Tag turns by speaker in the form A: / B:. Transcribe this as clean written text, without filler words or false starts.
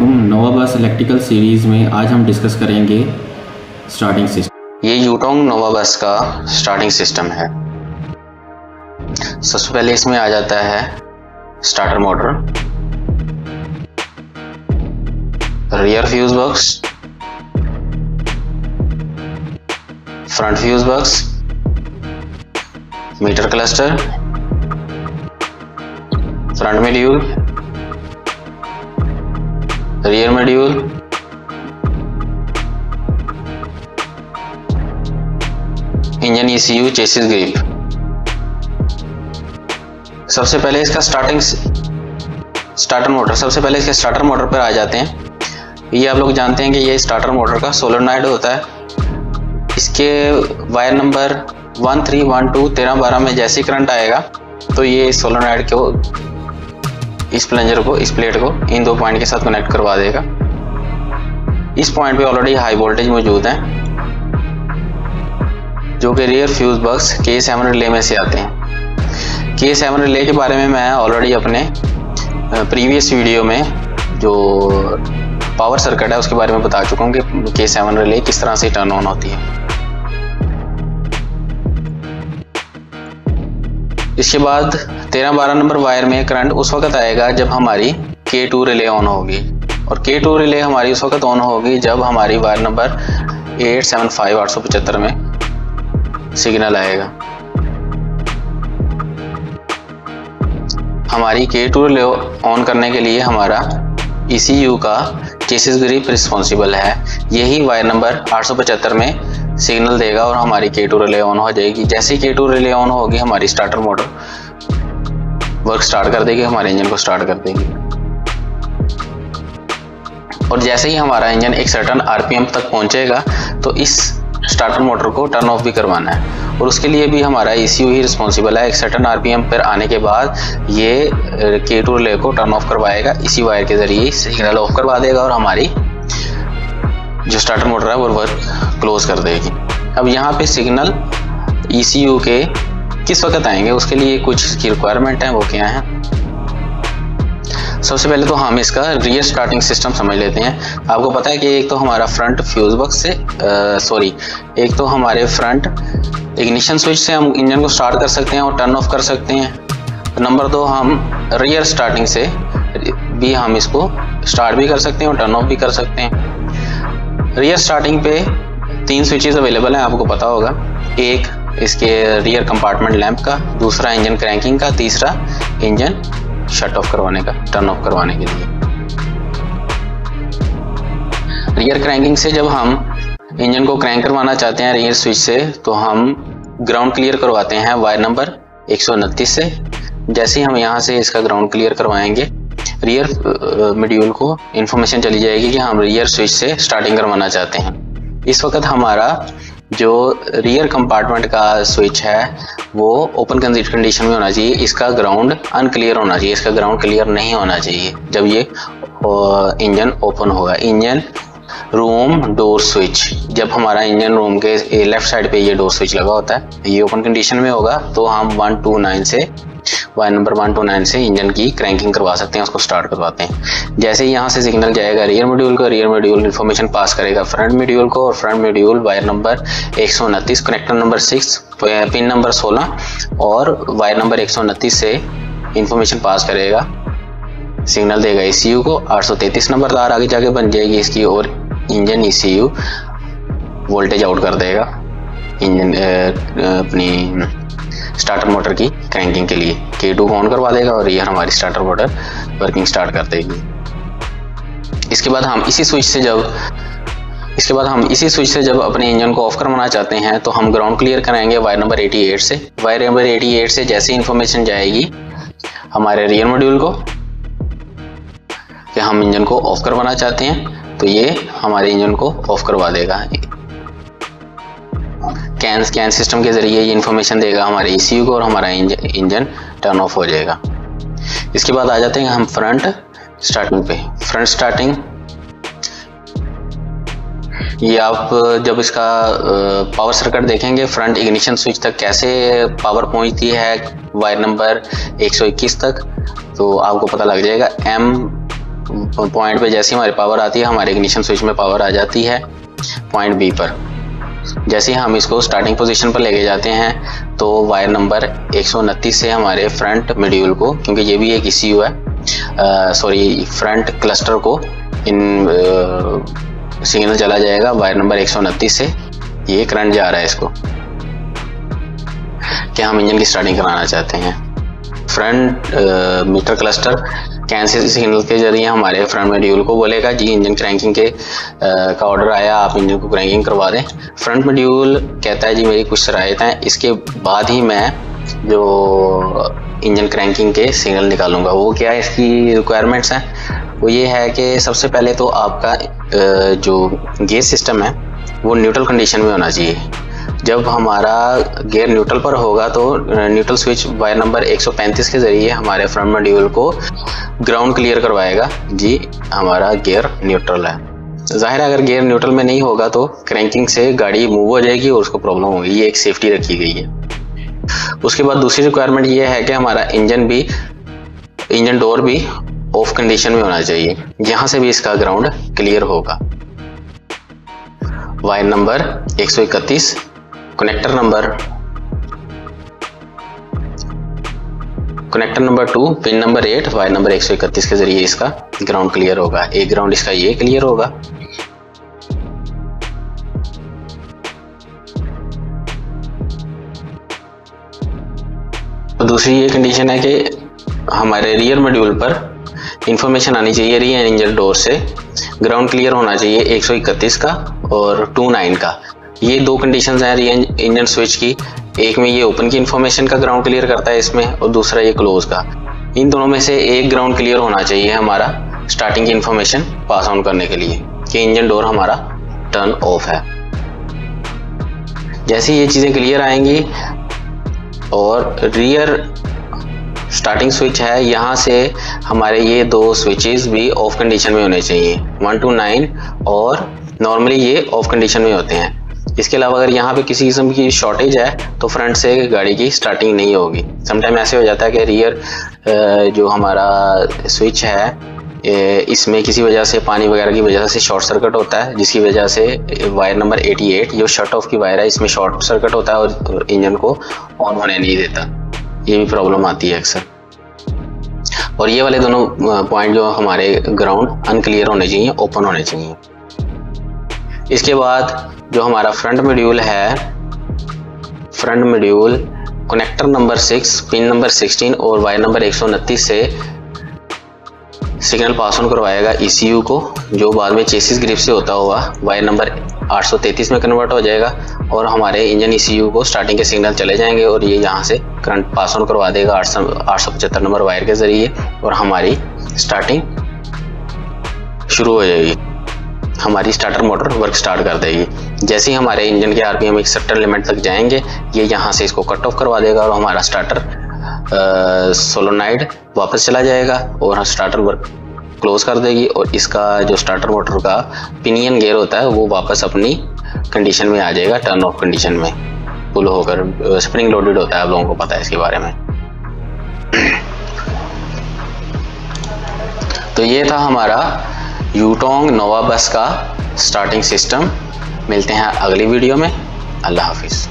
A: नोवा बस electrical series में आज हम डिस्कस करेंगे स्टार्टिंग सिस्टम।
B: ये यूटोंग नोवा बस का स्टार्टिंग सिस्टम है। सबसे पहले इसमें आ जाता है starter motor, rear fuse box, front fuse box, meter cluster, front module, rear module, engine ECU, chassis grip. सबसे पहले इसका स्टार्टर मोटर पर आ जाते हैं। ये आप लोग जानते हैं कि ये स्टार्टर मोटर का सोलेनॉइड होता है। इसके वायर नंबर 1, 3, 1, 2, 13, 12 में जैसे करंट आएगा तो ये सोलेनॉइड को, इस प्लंजर को, इस प्लेट को इन दो पॉइंट के साथ कनेक्ट करवा देगा। इस पॉइंट पे ऑलरेडी हाई वोल्टेज मौजूद है जो कि rear fuse box K7 relay में से आते हैं। K7 रिले के बारे में मैं ऑलरेडी अपने प्रीवियस वीडियो में जो पावर सर्किट है उसके बारे में बता चुका हूँ कि K7 रिले किस तरह से टर्न ऑन होती है। इसके बाद 13-12 नंबर वायर में करंट उस वक्त आएगा जब हमारी K2 रिले ऑन होगी, और K2 रिले हमारी उस वक्त ऑन होगी जब हमारी वायर नंबर 875 में सिग्नल आएगा। हमारी K2 रिले ऑन करने के लिए हमारा ECU का चेसिस ग्रिप रिस्पॉन्सिबल है। यही वायर नंबर 875 में सिग्नल देगा और हमारी K2 रिले ऑन हो जाएगी। जैसे ही K2 रिले ऑन होगी हमारी स्टार्टर मोटर वर्क स्टार्ट कर देगी, हमारे इंजन को स्टार्ट कर देगी। और जैसे ही हमारा इंजन एक सर्टेन RPM तक पहुंचेगा तो इस स्टार्टर मोटर को टर्न ऑफ भी करवाना है, और उसके लिए भी हमारा ECU ही रिस्पॉन्सिबल है। एक सर्टेन RPM पर आने के बाद ये K2 रिले को टर्न ऑफ करवाएगा, इसी वायर के जरिए सिग्नल ऑफ करवा देगा और हमारी जो स्टार्टर मोटर है वो वर्क क्लोज कर देगी। अब यहाँ पे सिग्नल ECU के किस वक्त आएंगे उसके लिए कुछ इसकी रिक्वायरमेंट है, वो क्या है। सबसे पहले तो हम इसका रियर स्टार्टिंग सिस्टम समझ लेते हैं। आपको पता है कि एक तो हमारा फ्रंट फ्यूज बॉक्स से एक तो हमारे फ्रंट इग्निशन स्विच से हम इंजन को स्टार्ट कर सकते हैं और टर्न ऑफ कर सकते हैं। नंबर 2, हम रियर स्टार्टिंग से भी हम इसको स्टार्ट भी कर सकते हैं और टर्न ऑफ भी कर सकते हैं। रियर स्टार्टिंग पे 3 स्विचेस अवेलेबल हैं, आपको पता होगा। एक इसके रियर कंपार्टमेंट लैंप का, दूसरा इंजन क्रैंकिंग का, तीसरा इंजन शट ऑफ करवाने का, टर्न ऑफ करवाने के लिए। रियर क्रैंकिंग से जब हम इंजन को क्रैंक करवाना चाहते हैं रियर स्विच से, तो हम ग्राउंड क्लियर करवाते हैं वायर नंबर 129 से। जैसे ही हम यहाँ से इसका ग्राउंड क्लियर करवाएंगे, रियर मॉड्यूल को इन्फॉर्मेशन चली जाएगी कि हम रियर स्विच से स्टार्टिंग करवाना चाहते हैं। इस वक्त हमारा जो रियर कंपार्टमेंट का स्विच है वो ओपन कंडीशन में होना चाहिए। इसका ग्राउंड अनक्लियर होना चाहिए, इसका ग्राउंड क्लियर नहीं होना चाहिए जब ये इंजन ओपन होगा। इंजन रूम डोर स्विच, जब हमारा इंजन रूम के लेफ्ट साइड पे ये डोर स्विच लगा होता है, ये ओपन कंडीशन में होगा तो हम 129 से वायर नंबर 129 से इंजन की क्रैंकिंग करवा सकते हैं, उसको स्टार्ट करवाते हैं। जैसे ही यहाँ से सिग्नल जाएगा रियर मॉड्यूल को, रियर मॉड्यूल इन्फॉर्मेशन पास करेगा फ्रंट मॉड्यूल को, और front module wire number 129, connector number 6, pin number 16 और वायर नंबर 129 से इन्फॉर्मेशन पास करेगा, सिग्नल देगा ECU को। 833 नंबर तार आगे जाके बन जाएगी इसकी, और इंजन ECU वोल्टेज आउट कर देगा इंजन अपनी स्टार्टर मोटर की क्रैंकिंग के लिए। K2 को ऑन करवा देगा और ये हमारी स्टार्टर मोटर वर्किंग स्टार्ट कर देगी। इसके बाद हम इसी स्विच से जब अपने इंजन को ऑफ करवाना चाहते हैं तो हम ग्राउंड क्लियर कराएंगे वायर नंबर 88 से। वायर नंबर 88 से जैसे इन्फॉर्मेशन जाएगी हमारे रियर मॉड्यूल को कि हम इंजन को ऑफ करवाना चाहते हैं, तो ये हमारे इंजन को ऑफ करवा देगा। कैन सिस्टम के जरिए ये इन्फॉर्मेशन देगा हमारे ECU को और हमारा इंजन टर्न ऑफ हो जाएगा। इसके बाद आ जाते हैं हम फ्रंट स्टार्टिंग पे। फ्रंट स्टार्टिंग ये आप जब इसका पावर सर्किट देखेंगे, फ्रंट इग्निशन स्विच तक कैसे पावर पहुंचती है वायर नंबर 121 तक, तो आपको पता लग जाएगा। पॉइंट पे जैसे हमारी पावर आती है, हमारे इग्निशन स्विच में पावर आ जाती है पॉइंट बी पर। जैसे हम इसको स्टार्टिंग पोजीशन पर लेके जाते हैं तो वायर नंबर 129 से हमारे फ्रंट मॉड्यूल को, क्योंकि ये भी एक ECU है, फ्रंट क्लस्टर को सिग्नल चला जाएगा वायर नंबर 129 से। ये करंट जा रहा है इसको कि हम इंजन की स्टार्टिंग कराना चाहते हैं। Front meter cluster cancel signal के जरिए हमारे फ्रंट मॉड्यूल को बोलेगा जी इंजन क्रैंकिंग का ऑर्डर आया, आप इंजन को क्रैंकिंग करवा दें। फ्रंट मॉड्यूल कहता है जी मेरी कुछ शराइत हैं, इसके बाद ही मैं जो इंजन क्रैंकिंग के सिग्नल निकालूंगा। वो क्या है, इसकी रिक्वायरमेंट्स हैं, वो ये है कि सबसे पहले तो आपका जो गियर सिस्टम है वो न्यूट्रल कंडीशन में होना चाहिए। जब हमारा गियर न्यूट्रल पर होगा तो न्यूट्रल स्विच वायर नंबर 135 के ज़रिए हमारे फ्रंट मॉड्यूल को ग्राउंड क्लियर करवाएगा जी हमारा गियर न्यूट्रल है। जाहिर है अगर गियर न्यूट्रल में नहीं होगा तो क्रैंकिंग से गाड़ी मूव हो जाएगी और उसको प्रॉब्लम होगी। ये एक सेफ्टी रखी गई है। उसके बाद दूसरी रिक्वायरमेंट ये है कि हमारा इंजन डोर भी ऑफ कंडीशन में होना चाहिए, यहाँ से भी इसका ग्राउंड क्लियर होगा। Wire number 131, connector number 2, pin number 8, wire number 131 के जरिए इसका ग्राउंड क्लियर होगा। एक ग्राउंड इसका ये क्लियर होगा। तो दूसरी ये कंडीशन है कि हमारे रियर मॉड्यूल पर इंफॉर्मेशन आनी चाहिए रियर इंजन डोर से, ग्राउंड क्लियर होना चाहिए 131 का और 29 का। ये दो कंडीशंस हैं रियर इंजन स्विच की। एक में ये ओपन की इंफॉर्मेशन का ग्राउंड क्लियर करता है इसमें, और दूसरा ये क्लोज का। इन दोनों में से एक ग्राउंड क्लियर होना चाहिए हमारा स्टार्टिंग की इंफॉर्मेशन पास ऑन करने के लिए कि इंजन डोर हमारा टर्न ऑफ है। जैसे ये चीज़ें क्लियर आएंगी और रियर स्टार्टिंग स्विच है, यहाँ से हमारे ये दो स्विचेस भी ऑफ कंडीशन में होने चाहिए, 1 to 9, और नॉर्मली ये ऑफ कंडीशन में होते हैं। इसके अलावा अगर यहाँ पे किसी किस्म की शॉर्टेज है तो फ्रंट से गाड़ी की स्टार्टिंग नहीं होगी। समटाइम ऐसे हो जाता है कि रियर जो हमारा स्विच है इसमें किसी वजह से पानी वगैरह की वजह से शॉर्ट सर्किट होता है, जिसकी वजह से वायर नंबर 88 जो शट ऑफ की वायर है इसमें शॉर्ट सर्किट होता है और इंजन को ऑन होने नहीं देता। ये भी प्रॉब्लम आती है अक्सर। और ये वाले दोनों पॉइंट जो हमारे ग्राउंड अनक्लियर होने चाहिए, ओपन होने चाहिए। इसके बाद जो हमारा फ्रंट मॉड्यूल है, front module connector number 6, pin number 16 और वायर नंबर 129 से सिग्नल पास ऑन करवाएगा ECU को, जो बाद में चेसिस ग्रिप से होता हुआ वायर नंबर 833 में कन्वर्ट हो जाएगा और हमारे इंजन ECU को स्टार्टिंग के सिग्नल चले जाएंगे और ये यहाँ से करंट पास ऑन करवा देगा 875 नंबर वायर के ज़रिए और हमारी स्टार्टिंग शुरू हो जाएगी। हमारी स्टार्टर मोटर वर्क स्टार्ट कर देगी। जैसे ही हमारे इंजन के RPM एक सर्टेन लिमिट तक जाएंगे, ये यहाँ से इसको कट ऑफ करवा देगा और हमारा स्टार्टर सोलोनाइड वापस चला जाएगा और स्टार्टर वर्क क्लोज कर देगी और इसका जो स्टार्टर मोटर का पिनियन गियर होता है वो वापस अपनी कंडीशन में आ जाएगा, टर्न ऑफ कंडीशन में पुल होकर। स्प्रिंग लोडेड होता है, आप लोगों को पता है इसके बारे में। तो ये था हमारा यूटोंग नोवा बस का स्टार्टिंग सिस्टम। मिलते हैं अगली वीडियो में। अल्लाह हाफिज़।